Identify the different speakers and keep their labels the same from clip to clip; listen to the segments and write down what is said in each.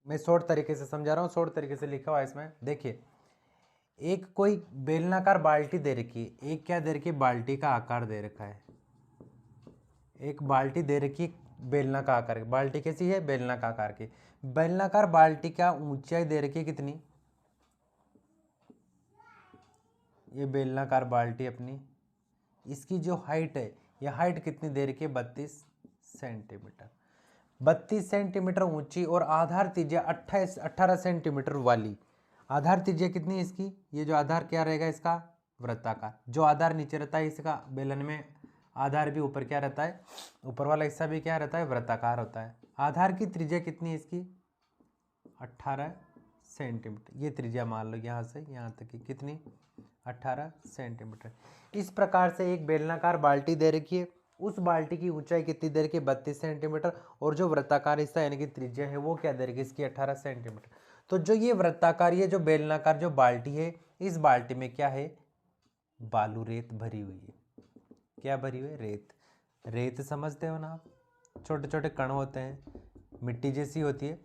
Speaker 1: मैं शॉर्ट तरीके से समझा रहा हूँ, शॉर्ट तरीके से लिखा हुआ है इसमें। देखिए, एक कोई बेलनाकार बाल्टी दे रखी है, एक क्या दे रखी है, बाल्टी का आकार दे रखा है। एक बाल्टी दे रखी है बेलनाकार आकार की। बाल्टी कैसी है, बेलनाकार आकार की। बेलनाकार बाल्टी का ऊंचाई दे रखी है कितनी, ये बेलनाकार बाल्टी अपनी, इसकी जो हाइट है, ये हाइट कितनी दे रखी है, 32 सेंटीमीटर। 32 सेंटीमीटर ऊंची और आधार त्रिज्या 18 सेंटीमीटर वाली। आधार त्रिज्या कितनी है इसकी, ये जो आधार क्या रहेगा इसका, वृत्ताकार। जो आधार नीचे रहता है इसका बेलन में, आधार भी ऊपर क्या रहता है, ऊपर वाला हिस्सा भी क्या रहता है, वृत्ताकार होता है। आधार की त्रिज्या कितनी है इसकी, 18 सेंटीमीटर। ये त्रिज्या मान लो यहाँ से यहाँ तक की कितनी, 18 सेंटीमीटर। इस प्रकार से एक बेलनाकार बाल्टी दे रखी है, उस बाल्टी की ऊंचाई कितनी दे रखी है, 32 सेंटीमीटर, और जो वृत्ताकार हिस्सा यानी कि त्रिज्या है वो क्या दे रखी है इसकी, 18 सेंटीमीटर। तो जो ये वृत्ताकार, ये जो बेलनाकार जो बाल्टी है, इस बाल्टी में क्या है, बालू रेत भरी हुई है। क्या भरी हुई है, रेत। रेत समझते हो ना आप, छोटे छोटे कण होते हैं, मिट्टी जैसी होती है,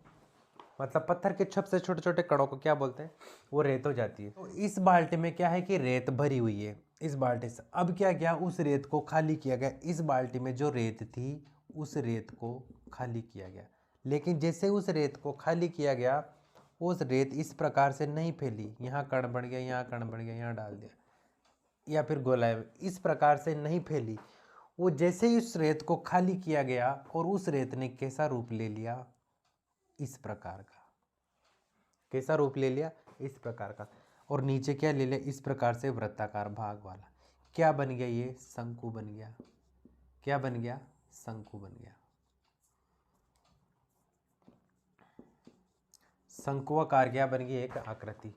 Speaker 1: मतलब पत्थर के छप से छोटे छोटे कणों को क्या बोलते हैं, वो रेत हो जाती है। तो इस बाल्टी में क्या है कि रेत भरी हुई है इस बाल्टी से। अब क्या किया, उस रेत को खाली किया गया। इस बाल्टी में जो रेत थी उस रेत को खाली किया गया, लेकिन जैसे उस रेत को खाली किया गया, उस रेत इस प्रकार से नहीं फैली, यहाँ कण बन गया, यहाँ कण बन गया, यहाँ डाल दिया, या फिर गोलाई, इस प्रकार से नहीं फैली। वो जैसे ही उस रेत को खाली किया गया और उस रेत ने कैसा रूप ले लिया, इस प्रकार का। कैसा रूप ले लिया, इस प्रकार का। और नीचे क्या ले लिया, इस प्रकार से वृत्ताकार भाग वाला। क्या बन गया, ये शंकु बन गया। क्या बन गया, शंकु बन गया। शंकुआकार क्या बन गई, एक आकृति।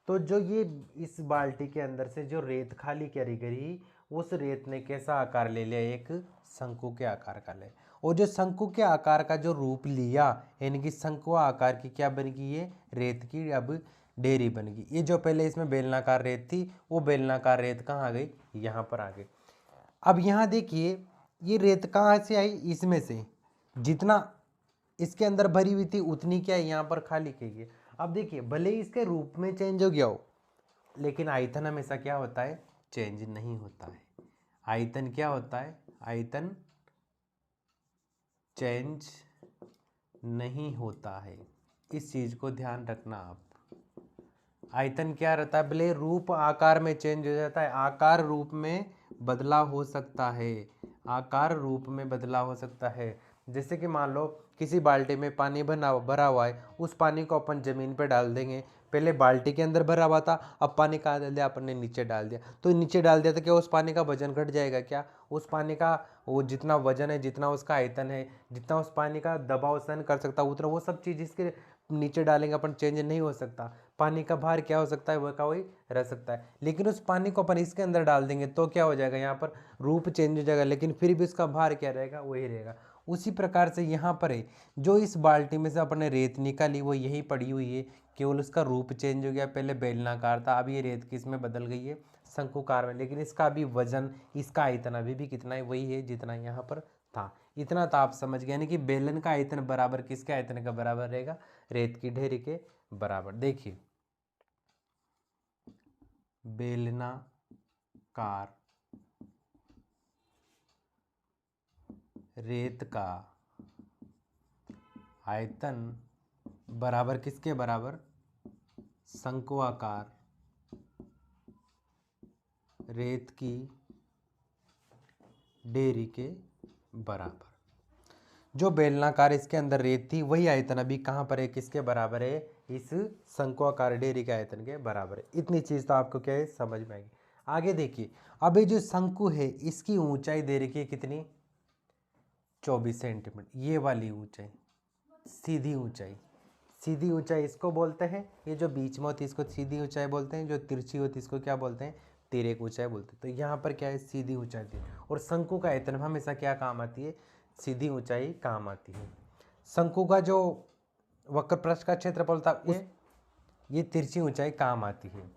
Speaker 1: तो जो ये इस बाल्टी के अंदर से जो रेत खाली करी गई, उस रेत ने कैसा आकार ले लिया, एक शंकु के आकार का ले। और जो शंकु के आकार का जो रूप लिया, यानी कि शंकु आकार की क्या बन गई, ये रेत की अब डेरी बन गई। ये जो पहले इसमें बेलनाकार रेत थी, वो बेलनाकार रेत कहाँ आ गई, यहाँ पर आ गई। अब यहाँ देखिए, ये रेत कहाँ से आई, इसमें से। जितना इसके अंदर भरी हुई थी उतनी क्या है यहाँ पर खाली की गई। अब देखिए, भले ही इसके रूप में चेंज हो गया हो, लेकिन आयतन हमेशा क्या होता है, चेंज नहीं होता है। आयतन क्या होता है, आयतन चेंज नहीं होता है। इस चीज को ध्यान रखना आप। आयतन क्या रहता है, भले रूप आकार में चेंज हो जाता है, आकार रूप में बदलाव हो सकता है, आकार रूप में बदलाव हो सकता है। जैसे कि मान लो किसी बाल्टी में पानी भरा हुआ है, उस पानी को अपन जमीन पे डाल देंगे। पहले बाल्टी के अंदर भरा हुआ था, अब पानी कहाँ डाल दिया, अपन ने नीचे डाल दिया। तो नीचे डाल दिया तो क्या उस पानी का वजन घट जाएगा क्या, उस पानी का वो जितना वजन है, जितना उसका आयतन है, जितना उस पानी का दबाव सहन कर सकता है, उतना वो सब चीज़ इसके नीचे डालेंगे अपन, चेंज नहीं हो सकता। पानी का भार क्या हो सकता है, वह का वही रह सकता है। लेकिन उस पानी को अपन इसके अंदर डाल देंगे तो क्या हो जाएगा, यहाँ पर रूप चेंज हो जाएगा, लेकिन फिर भी उसका भार क्या रहेगा, वही रहेगा। उसी प्रकार से यहाँ पर है, जो इस बाल्टी में से अपने रेत निकाली वो यही पड़ी हुई है, केवल उसका रूप चेंज हो गया। पहले बेलनाकार था, अब ये रेत किस में बदल गई है, शंकुकार में। लेकिन इसका अभी वजन, इसका आयतन अभी भी कितना है, वही है जितना यहाँ पर था। इतना तो आप समझ गए, यानी कि बेलन का आयतन बराबर किसके आयतन का बराबर रहेगा, रेत की ढेरी के बराबर। देखिए, बेलनाकार रेत का आयतन बराबर किसके बराबर, शंकुआकार रेत की डेरी के बराबर। जो बेलनाकार इसके अंदर रेत थी वही आयतन अभी कहाँ पर है, किसके बराबर है, इस शंकुआकार डेरी के आयतन के बराबर है। इतनी चीज तो आपको क्या है, समझ में आएगी। आगे देखिए, अब ये जो शंकु है इसकी ऊंचाई दे रखी है कितनी, 24 सेंटीमीटर। ये वाली ऊंचाई, सीधी ऊंचाई। सीधी ऊंचाई इसको बोलते हैं, ये जो बीच में होती है इसको सीधी ऊंचाई बोलते हैं, जो तिरछी होती है इसको क्या बोलते हैं, तिर्यक ऊंचाई बोलते हैं। तो यहाँ पर क्या है, सीधी ऊंचाई थी। और शंकु का आयतन हमेशा क्या काम आती है, सीधी ऊंचाई काम आती है। शंकु का जो वक्र पृष्ठ का क्षेत्रफल था उस ये तिरछी ऊंचाई काम आती है।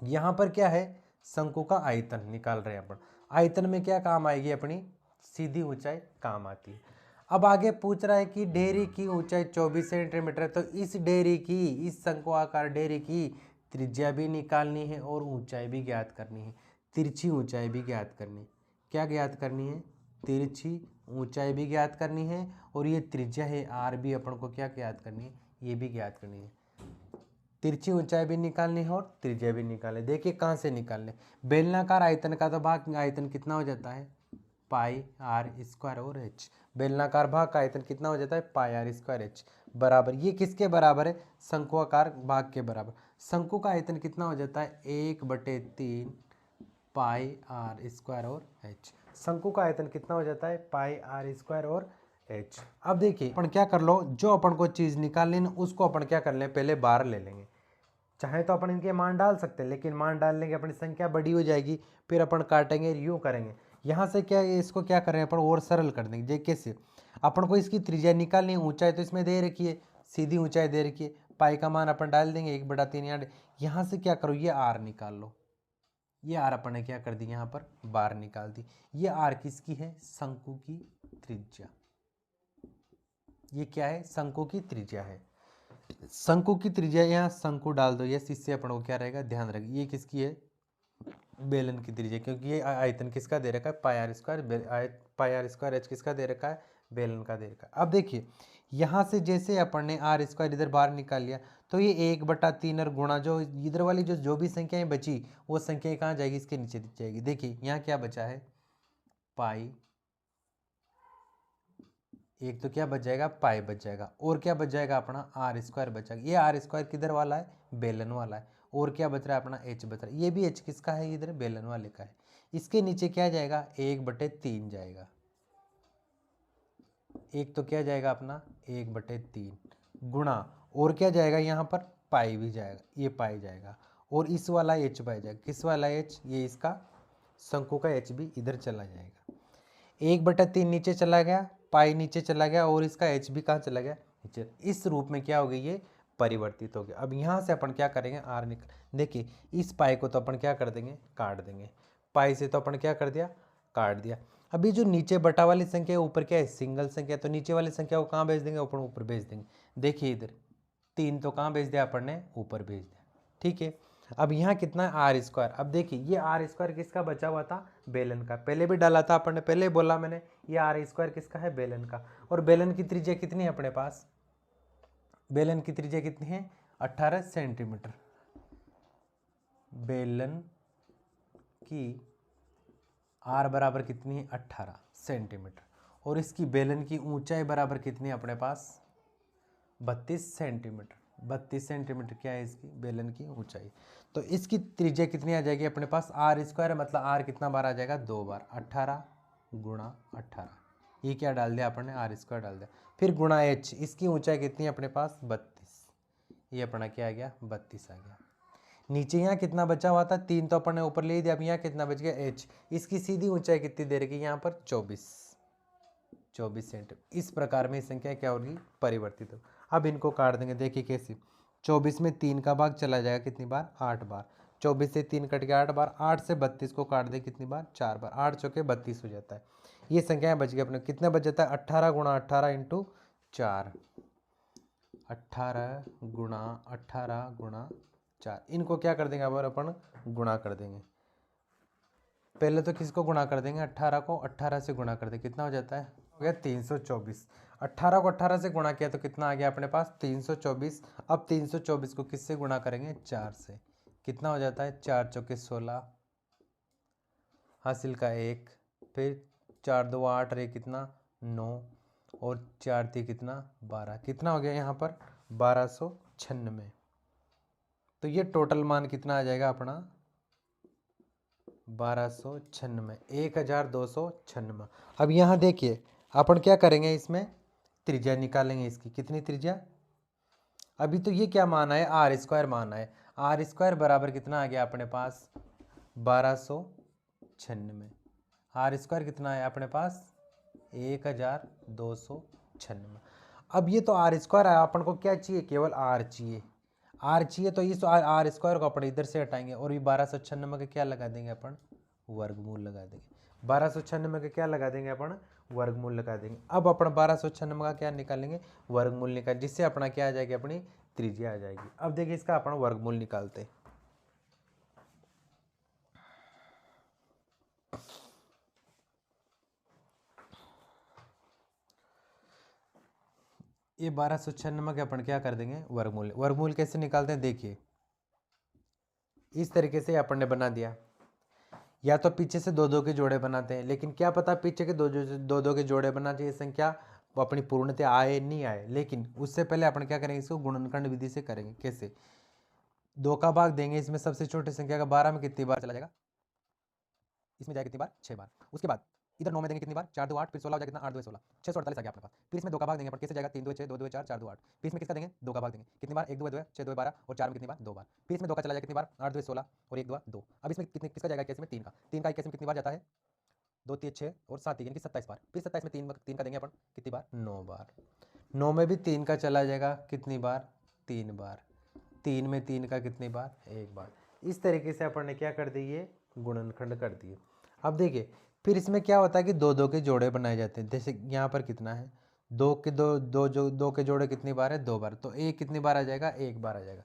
Speaker 1: यहाँ पर क्या है, शंकु का आयतन निकाल रहे हैं अपन। आयतन में क्या काम आएगी अपनी, सीधी ऊंचाई काम आती है। अब आगे पूछ रहा है कि डेयरी की ऊंचाई 24 सेंटीमीटर है, तो इस डेयरी की, इस शंकु आकार डेयरी की त्रिज्या भी निकालनी है और ऊंचाई भी ज्ञात करनी है, तिरछी ऊंचाई भी ज्ञात करनी है। क्या ज्ञात करनी है? तिरछी ऊंचाई भी ज्ञात करनी है और ये त्रिज्या है आर भी अपन को क्या ज्ञात करनी है? ये भी ज्ञात करनी है। तिरछी ऊंचाई भी निकालनी है और त्रिज्या भी निकालनी। देखिए कहाँ से निकालने, बेलनाकार आयतन का तो भाग आयतन कितना हो जाता है? पाई आर स्क्वायर और एच। बेलनाकार भाग का आयतन कितना हो जाता है? पाई आर स्क्वायर एच बराबर, ये किसके बराबर है? शंकुआकार भाग के बराबर। शंकु का आयतन कितना हो जाता है? 1/3 पाई आर स्क्वायर और एच। शंकु का आयतन कितना हो जाता है? पाई आर स्क्वायर और एच। अब देखिए अपन क्या कर लो, जो अपन को चीज़ निकालनी है उसको अपन क्या कर लें, पहले बार ले लेंगे। चाहे तो अपन इनके मान डाल सकते हैं, लेकिन मान डालने के अपनी संख्या बड़ी हो जाएगी, फिर अपन काटेंगे, यूँ करेंगे। यहाँ से क्या, इसको क्या करें अपन और सरल कर देंगे। जे कैसे, अपन को इसकी त्रिज्या निकालनी है, ऊंचाई तो इसमें दे रखी है, सीधी ऊंचाई दे रखी है, पाई का मान अपन डाल देंगे 1/3। यहाँ से क्या करो, ये आर निकाल लो। ये आर अपन ने क्या कर दी, यहाँ पर बार निकाल दी। ये आर किसकी है? शंकु की त्रिज्या। ये क्या है? शंकु की त्रिज्या है। शंकु की त्रिज्या, यहाँ शंकु डाल दो, यस, इससे अपन को क्या रहेगा, ध्यान रखिए। ये किसकी है? बेलन की त्रिज्या, क्योंकि ये आयतन किसका दे रखा है? Pi R square. Pi R square H किसका दे रखा है? बेलन का दे रखा है। अब देखिए यहाँ से जैसे अपन ने आर स्क्वायर इधर बाहर निकाल लिया, तो ये 1/3 और गुणा जो इधर वाली जो भी संख्याएं बची, वो संख्याएं कहाँ जाएगी? इसके नीचे जाएगी। देखिए यहाँ क्या बचा है? पाई, एक तो क्या बच जाएगा? पाई बच जाएगा, और क्या बच जाएगा अपना? आर स्क्वायर बच जाएगा। ये आर स्क्वायर किधर वाला है? बेलन वाला है। और क्या बच रहा है अपना? एच बच रहा है। ये भी एच किसका है? इधर बेलन वाले का है। इसके नीचे क्या जाएगा? 1/3 जाएगा। एक तो क्या जाएगा अपना? 1/3 गुणा, और क्या जाएगा यहाँ पर? पाई भी जाएगा, ये पाई जाएगा, और इस वाला एच पाई जाएगा। किस वाला एच? ये इसका शंकु का एच भी इधर चला जाएगा। 1/3 नीचे चला गया, पाई नीचे चला गया, और इसका एच भी कहाँ चला गया? नीचे। इस रूप में क्या हो गई? ये परिवर्तित हो गया। अब यहाँ से अपन क्या करेंगे? आर निकल, देखिए इस पाई को तो अपन क्या कर देंगे? काट देंगे। पाई से तो अपन क्या कर दिया? काट दिया। अभी जो नीचे बटा वाली संख्या है, ऊपर क्या है? सिंगल संख्या, तो नीचे वाली संख्या को कहाँ भेज देंगे? अपन ऊपर भेज देंगे। देखिए इधर 3 तो कहाँ भेज दिया अपन ने? ऊपर भेज दिया। ठीक है, अब यहाँ कितना है? R square. अब देखिए ये आर स्क्वायर किसका बचा हुआ था? बेलन का। पहले भी डाला था अपन ने, पहले बोला मैंने, ये आर स्क्वायर किसका है? बेलन का। और बेलन की त्रिज्या कितनी है अपने पास? बेलन की त्रिज्या कितनी है? 18 सेंटीमीटर। बेलन की आर बराबर कितनी है? 18 सेंटीमीटर। और इसकी बेलन की ऊंचाई बराबर कितनी है अपने पास? 32 सेंटीमीटर। 32 सेंटीमीटर क्या है इसकी? बेलन की ऊंचाई। तो इसकी त्रिज्या कितनी आ जाएगी अपने पास? आर स्क्वायर, मतलब आर कितना बार आ जाएगा? 2 बार। 18 गुणा 18, ये क्या डाल दिया अपन ने? आर स्क्वायर डाल दिया। फिर गुणा एच, इसकी ऊंचाई कितनी है अपने पास? 32, ये अपना क्या आ गया? 32 आ गया। नीचे यहाँ कितना बचा हुआ था? 3 तो अपन ने ऊपर ले दिया। अब यहाँ कितना बच गया? एच। इसकी सीधी ऊंचाई कितनी दे रखी? यहाँ पर 24 सेंटीमीटर। इस प्रकार में संख्या क्या होगी? परिवर्तित हो। अब इनको काट देंगे। देखिए कैसे, 24 में 3 का भाग चला जाएगा कितनी बार? 8 बार। 24 से 3 कट गया 8 बार। 8 से 32 को काट दे कितनी बार? 4 बार। 8 चौके 32 हो जाता है। ये संख्याएं बच गई अपने। कितना बच जाता है? 18 गुणा 18 इंटू 4। 18 गुणा 18 गुणा 4। इनको क्या कर देंगे? अब अपन गुणा कर देंगे। पहले तो किसको गुणा कर देंगे? 18 को 18 से गुणा कर देंगे। कितना हो जाता है? हो गया 324। 18 को 18 से गुणा किया तो कितना आ गया अपने पास? 324। अब 324 को किससे गुणा करेंगे? 4 से। कितना हो जाता है? 4 चौके 16, हासिल का 1, फिर 4 2 8 रे कितना? 9, और 4 3 कितना? 12। कितना हो गया यहाँ पर? 1296। तो ये टोटल मान कितना आ जाएगा अपना? 1296, 1296। अब यहाँ देखिए अपन क्या करेंगे? इसमें त्रिज्या निकालेंगे। इसकी कितनी त्रिज्या? अभी तो ये क्या मान है? आर स्क्वायर मान है। आर स्क्वायर बराबर कितना आ गया अपने पास? 1296। आर स्क्वायर कितना है अपने पास? 1296। अब ये तो आर स्क्वायर है, अपन को क्या चाहिए? केवल आर चाहिए। आर चाहिए तो इस आर स्क्वायर को अपन इधर से हटाएंगे, और ये 1296 का क्या लगा देंगे अपन? वर्गमूल लगा देंगे। 1296 का क्या लगा देंगे अपन? वर्गमूल लगा देंगे। अब अपना 1296 का क्या निकालेंगे, वर्गमूल निकाल, जिससे अपना क्या आ जाएगी, अपनी त्रिज्या आ जाएगी। अब देखिए इसका अपना वर्गमूल निकालते हैं। ये 1296 के अपन क्या कर देंगे, वर्गमूल। वर्गमूल कैसे निकालते हैं, देखिए इस तरीके से अपन ने बना दिया। या तो पीछे से दो दो के जोड़े बनाते हैं, लेकिन क्या पता पीछे के दो के जोड़े बना चाहिए संख्या वो अपनी पूर्णतः आए नहीं आए, लेकिन उससे पहले अपन क्या करेंगे, इसको गुणनखंड विधि से करेंगे। कैसे, 2 का भाग देंगे, इसमें सबसे छोटी संख्या का 12 में कितनी बार चला जाएगा, इसमें जाएगा कितनी बार, 6 बार। उसके बाद इधर 9 में देंगे कितनी बार, 4 2 8, फिर 16 हो जाएगा कितना, 8 2 16, 648 आ गया अपने पास। फिर इसमें 2 का भाग देंगे अपन, कैसे जाएगा, 3 2 6, 2 2 4, 4 2 8। फिर इसमें किसका देंगे, 2 का भाग देंगे, कितनी बार, 1 2 2 6 2 12, और 4 में कितनी बार, 2 बार। फिर इसमें 2 का चला जाएगा कितनी बार, 8 2 16, और 1 2 2। अब इसमें कितने किसका जाएगा, कैसे में 3 का, 3 का कैसे में कितनी बार जाता है, 2 3 6 और 7 यानी कि 27 बार। फिर 27 में 3 का देंगे अपन कितनी बार, 9 बार। 9 में भी 3 का चला जाएगा कितनी बार, 3 बार। 3 में 3 का कितनी बार, 1 बार। इस तरीके से अपन ने क्या कर दिए, गुणनखंड कर दिए। अब देखिए फिर इसमें क्या होता है कि दो दो के जोड़े बनाए जाते हैं। जैसे यहाँ पर कितना है, दो के जोड़े कितनी बार है, 2 बार। तो एक कितनी बार आ जाएगा, 1 बार आ जाएगा।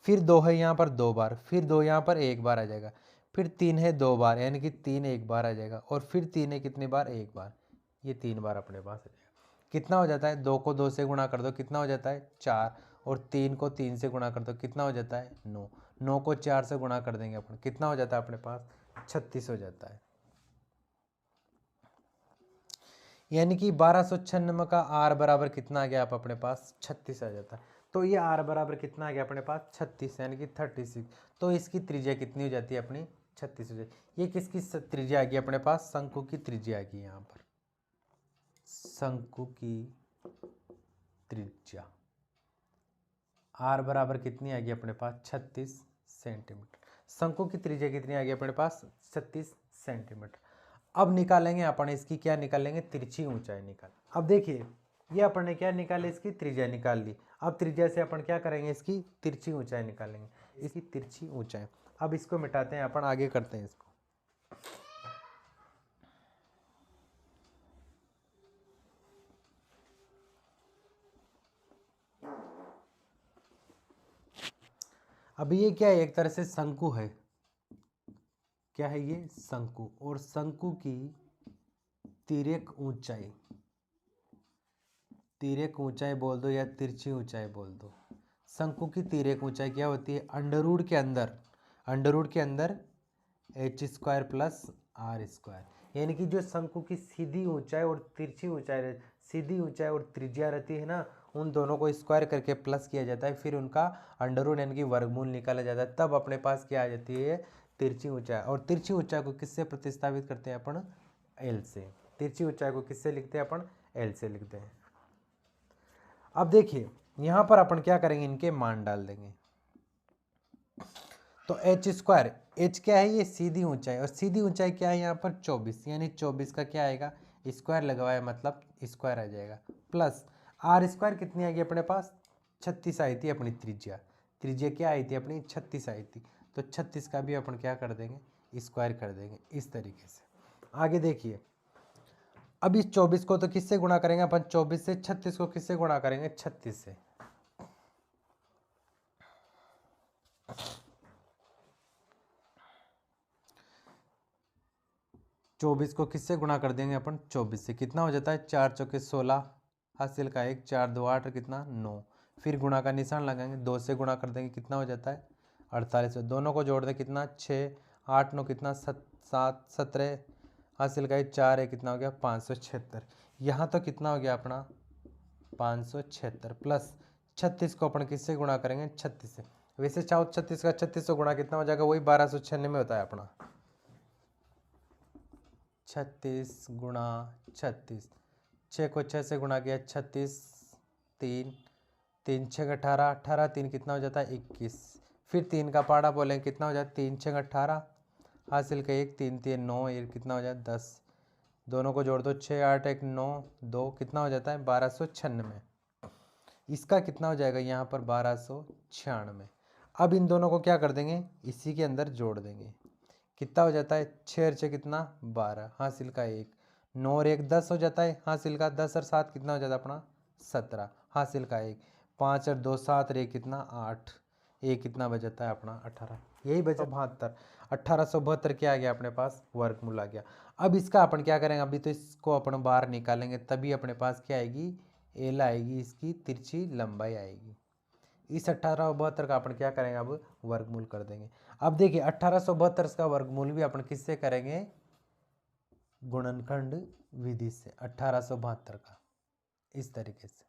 Speaker 1: फिर 2 है यहाँ पर 2 बार, फिर 2 यहाँ पर 1 बार आ जाएगा। फिर 3 है 2 बार, यानी कि 3 1 बार आ जाएगा। और फिर 3 है कितनी बार, 1 बार। ये 3 बार अपने पास आ जाएगा। कितना हो जाता है, 2 को 2 से गुणा कर दो, कितना हो जाता है, 4। और 3 को 3 से गुणा कर दो, कितना हो जाता है, 9। 9 को 4 से गुणा कर देंगे अपन, कितना हो जाता है अपने पास, 36 हो जाता है। यानी कि 1296 का आर बराबर कितना आ गया, आप अपने पास 36 आ जाता है। तो ये आर बराबर कितना आ गया अपने पास, 36, यानी कि 36। तो इसकी त्रिज्या कितनी हो जाती है अपनी, 36 हो जाती है। ये किसकी त्रिज्या आ गई अपने पास, शंकु की त्रिज्या आ गई। यहाँ पर शंकु की त्रिज्या आर बराबर कितनी आ गई अपने पास, 36 सेंटीमीटर। शंकु की त्रिज्या कितनी आ गई अपने पास, 36 सेंटीमीटर। अब निकालेंगे अपन इसकी, क्या निकालेंगे, तिरछी ऊंचाई निकाल। अब देखिए ये अपन ने क्या निकाले, इसकी त्रिज्या निकाल ली। अब त्रिज्या से अपन क्या करेंगे, इसकी तिरछी ऊंचाई निकालेंगे, इसकी तिरछी ऊंचाई। अब इसको मिटाते हैं अपन, आगे करते हैं इसको। अब ये क्या है, एक तरह से शंकु है। क्या है ये, शंकु। और शंकु की तिर्यक ऊंचाई, तिर्यक ऊंचाई बोल दो या तिरछी ऊंचाई बोल दो। शंकु की तिर्यक ऊंचाई क्या होती है, अंडर रूट के अंदर h² प्लस r²। यानी कि जो शंकु की सीधी ऊंचाई और तिरछी ऊंचाई, सीधी ऊंचाई और त्रिज्या रहती है ना, उन दोनों को स्क्वायर करके प्लस किया जाता है, फिर उनका अंडर रूट यानी कि वर्गमूल निकाला जाता है। तब अपने पास क्या आ जाती है, तिरछी ऊंचाई। और तिरछी ऊंचाई को किससे प्रतिस्थापित करते हैं अपन, एल से। तिरछी ऊंचाई को किससे लिखते हैं अपन, एल से लिखते हैं। अब देखिए यहाँ पर अपन क्या करेंगे, इनके मान डाल देंगे। तो h², h क्या है, ये सीधी ऊंचाई, और सीधी ऊंचाई क्या है यहाँ पर 24, यानी 24 का क्या आएगा, स्क्वायर लगवाया मतलब स्क्वायर आ जाएगा, प्लस r² कितनी आएगी अपने पास, 36 आई थी अपनी त्रिज्या। त्रिज्या क्या आई थी अपनी, 36 आई थी। तो 36 का भी अपन क्या कर देंगे, स्क्वायर कर देंगे इस तरीके से। आगे देखिए, अब इस 24 को तो किससे गुणा करेंगे अपन, 24 से। 36 को किससे गुणा करेंगे, 36 से। चौबीस को किससे गुणा कर देंगे अपन, 24 से। कितना हो जाता है, 4 चौके 16, हासिल का 1, 4 2 8 और कितना 9। फिर गुणा का निशान लगाएंगे, 2 से गुणा कर देंगे, कितना हो जाता है 48। दोनों को जोड़ दें, कितना 6 8 9 कितना 7 17, हासिल का 4 है, कितना हो गया 576। यहाँ तो कितना हो गया अपना 576, प्लस 36 को अपन किससे गुणा करेंगे, 36 से। वैसे चाहो 36 का 36 से गुणा कितना हो जाएगा, वही 1296 होता है अपना। 36 गुणा 36, 6 को 6 से गुणा किया 36, 3 3 6 18, 18 3 कितना हो जाता है 21। फिर 3 का पाड़ा बोलें, कितना हो जाता है 3 6 18, हासिल का 1 3 3 9, ये कितना हो जाए 10। दोनों को जोड़ दो, 6 8 1 9 2, कितना हो जाता है 1296। इसका कितना हो जाएगा यहाँ पर 1296। अब इन दोनों को क्या कर देंगे, इसी के अंदर जोड़ देंगे। कितना हो जाता है 6 6 कितना 12, हासिल का 1, 9 और 1 10 हो जाता है हासिल का, 10 और 7 कितना हो जाता है अपना 17 हासिल का 1, 5 और 2 7 और 1 कितना 8, ये कितना बच जाता है अपना 18, यही बचा 72। 1872 क्या आ गया अपने पास वर्गमूल आ गया। अब इसका अपन क्या करेंगे, अभी तो इसको अपन बाहर निकालेंगे तभी अपने पास क्या आएगी एल आएगी, इसकी तिरछी लंबाई आएगी। इस 1872 का अपन क्या करेंगे अब वर्गमूल कर देंगे। अब देखिए 1872 का वर्गमूल भी अपन किससे करेंगे, गुणनखंड विधि से 1872 का इस तरीके से।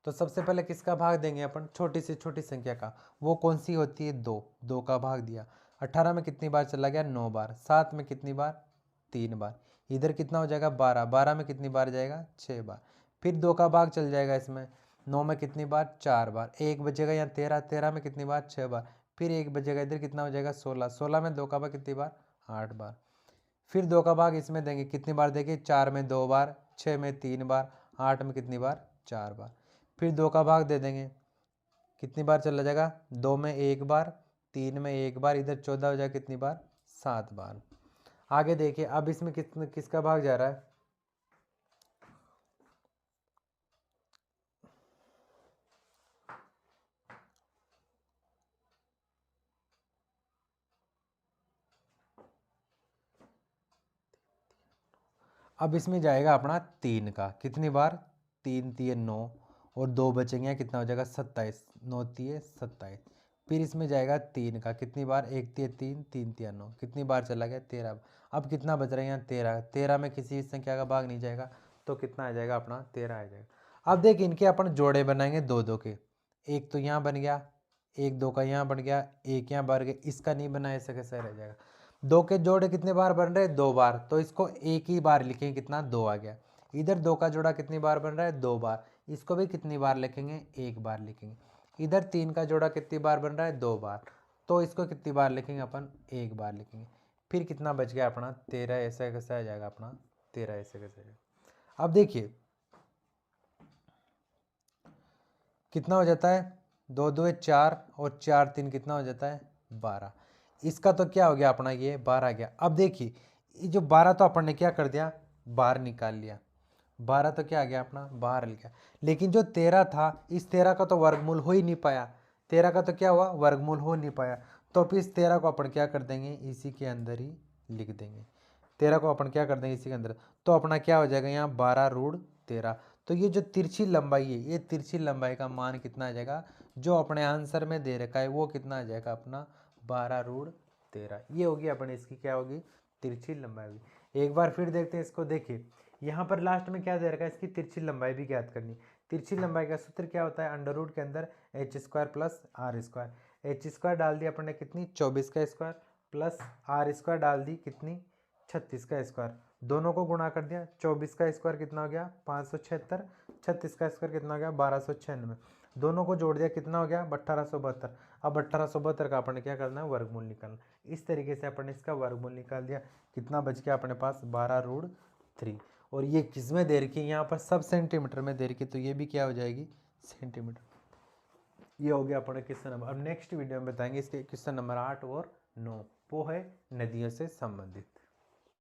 Speaker 1: तो सबसे पहले किसका भाग देंगे अपन, छोटी से छोटी संख्या का, वो कौन सी होती है 2, 2 का भाग दिया। 18 में कितनी बार चला गया 9 बार, 7 में कितनी बार 3 बार, इधर कितना हो जाएगा 12, 12 में कितनी बार जाएगा 6 बार, फिर 2 का भाग चल जाएगा इसमें, 9 में कितनी बार 4 बार, 1 बचेगा यहाँ 13, 13 में कितनी बार 6 बार, फिर 1 बचेगा इधर कितना हो जाएगा 16, 16 में 2 का भाग कितनी बार 8 बार, फिर 2 का भाग इसमें देंगे कितनी बार देंगे 4 में 2 बार, 6 में 3 बार, 8 में कितनी बार 4 बार, फिर 2 का भाग दे देंगे कितनी बार चला जाएगा 2 में 1 बार, 3 में 1 बार, इधर 14 हो जाएगा कितनी बार 7 बार। आगे देखिए अब इसमें किसका भाग जा रहा है, अब इसमें जाएगा अपना 3 का, कितनी बार 3 3 9 और 2 बचेंगे कितना हो जाएगा 27, 9 3 27, फिर इसमें जाएगा 3 का कितनी बार 1 3 3 3 3 9, कितनी बार चला गया 13। अब कितना बच रहा है यहाँ 13, 13 में किसी संख्या का भाग नहीं जाएगा तो कितना आ जाएगा अपना 13 आ जाएगा। अब देखिए इनके अपन जोड़े बनाएंगे 2 2 के, एक तो यहाँ बन गया, एक 2 का यहाँ बन गया, एक यहाँ बन गया, इसका नहीं बना ऐसा कैसे रह जाएगा। 2 के जोड़े कितने बार बन रहे हैं 2 बार, तो इसको एक ही बार लिखेंगे कितना 2 आ गया। इधर 2 का जोड़ा कितनी बार बन रहा है 2 बार, इसको भी कितनी बार लिखेंगे 1 बार लिखेंगे। इधर 3 का जोड़ा कितनी बार बन रहा है 2 बार, तो इसको कितनी बार लिखेंगे अपन 1 बार लिखेंगे। फिर कितना बच गया अपना 13, ऐसा कैसे आ जाएगा अपना 13 ऐसे कैसे आ जाएगा। अब देखिए कितना हो जाता है 2 2 4 और 4 3 कितना हो जाता है 12, इसका तो क्या हो गया अपना ये 12 गया। अब देखिए ये जो 12 तो अपन ने क्या कर दिया बाहर निकाल लिया, 12 तो क्या आ गया अपना बाहर गया, लेकिन जो 13 था इस 13 का तो वर्गमूल हो ही नहीं पाया, 13 का तो क्या हुआ वर्गमूल हो नहीं पाया, तो फिर इस 13 को अपन क्या कर देंगे इसी के अंदर ही लिख देंगे। 13 को अपन क्या कर देंगे इसी के अंदर, तो अपना क्या हो जाएगा यहाँ 12√13। तो ये जो तिरछी लंबाई है ये तिरछी लंबाई का मान कितना आ जाएगा जो अपने आंसर में दे रखा है वो कितना आ जाएगा अपना 12√13। ये होगी अपने इसकी क्या होगी तिरछी लंबाई होगी। एक बार फिर देखते हैं इसको, देखिए यहाँ पर लास्ट में क्या दे रखा है इसकी तिरछी लंबाई भी ज्ञात करनी। तिरछी लंबाई का सूत्र क्या होता है अंडर रूट के अंदर h² प्लस r², h² डाल दी अपने कितनी 24 का स्क्वायर प्लस r² डाल दी कितनी 36 का स्क्वायर, दोनों को गुणा कर दिया 24 का स्क्वायर कितना हो गया 576, 36 का स्क्वायर कितना हो गया 1296, दोनों को जोड़ दिया कितना हो गया 1872। अब 1872 का अपन ने क्या करना है वर्गमूल निकालना। इस तरीके से अपन ने इसका वर्गमूल निकाल दिया, कितना बच गया अपने पास 12√3। और ये किस में दे रखी है यहाँ पर सब सेंटीमीटर में दे रखी, तो ये भी क्या हो जाएगी सेंटीमीटर। ये हो गया अपने क्वेश्चन नंबर। अब नेक्स्ट वीडियो में बताएंगे इसके क्वेश्चन नंबर 8 और 9, वो है नदियों से संबंधित।